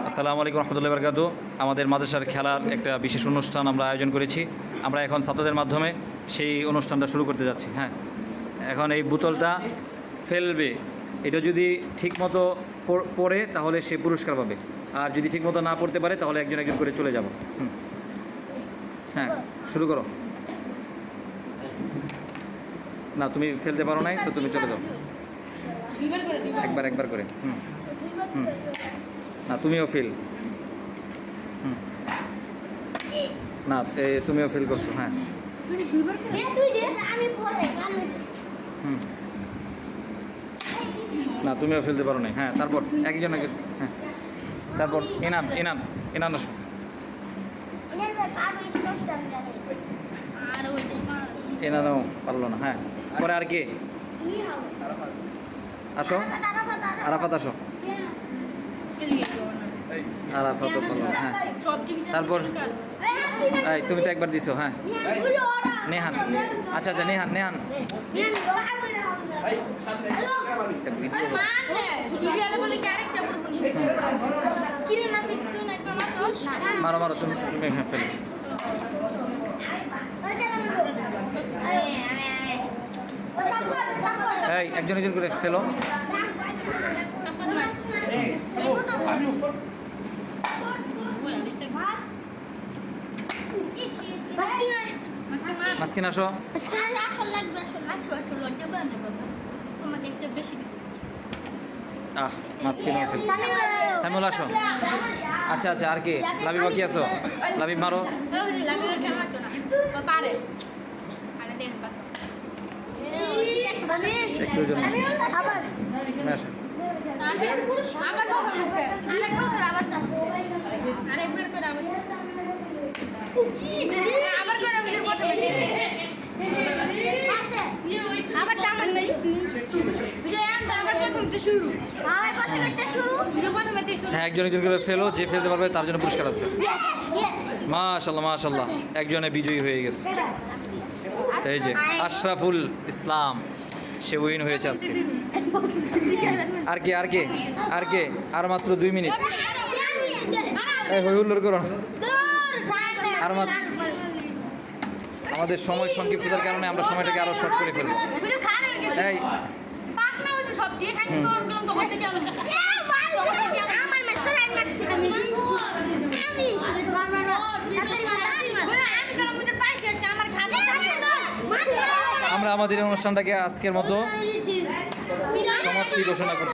আসসালামু আলাইকুম রহমতুল্লাহি ওয়া বারাকাতুহু। আমাদের মাদ্রাসার খেলার একটা বিশেষ অনুষ্ঠান আমরা আয়োজন করেছি। আমরা এখন ছাত্রদের মাধ্যমে সেই অনুষ্ঠানটা শুরু করতে যাচ্ছি। হ্যাঁ, এখন এই বোতলটা ফেলবে, এটা যদি ঠিকমতো পড়ে তাহলে সে পুরস্কার পাবে, আর যদি ঠিকমতো না পড়তে পারে তাহলে একজন একজন করে চলে যাব। হ্যাঁ, শুরু করো। না, তুমি ফেলতে পারো নাই তো তুমি চলে যাও। একবার করে। না, তুমিও ফেল। না, তুমিও ফেল করছো। হ্যাঁ, না, তুমিও ফেলতে পারো নাই। হ্যাঁ, তারপর একজন আগে। হ্যাঁ, তারপর এনান আসো। এনানও পারলো না। হ্যাঁ, পরে আর কে? আসো, আরাফাত আসো। আরাফাতও পারলো না। হ্যাঁ, তারপর এই তুমি তো একবার দিছো। হ্যাঁ, নেহান। আচ্ছা, নেহান। মারো তুমি ফেলো। এই একজন করে ফেলো। মাসকিন আসো। মাসকিন সামিউল আসো। আচ্ছা, আর কি? লাবিব কি আসো? লাবিব মারো। হ্যাঁ, একজন করে ফেলো। যে ফেলতে পারবে তার জন্য পুরস্কার আছে। মাশাআল্লাহ, একজনে বিজয়ী হয়ে গেছে। এই যে আশরাফুল ইসলাম, সে উইন হয়েছে আজকে। আর কে? আর মাত্র 2 মিনিট। হুল্লোড় করো না। আর মাত্র, আমাদের সময় সংক্ষিপ্ততার কারণে আমরা সময়টাকে আরো শর্ট করে ফেলবো। এই আমরা আমাদের অনুষ্ঠানটাকে আজকের মতো সমাপ্তি ঘোষণা করি।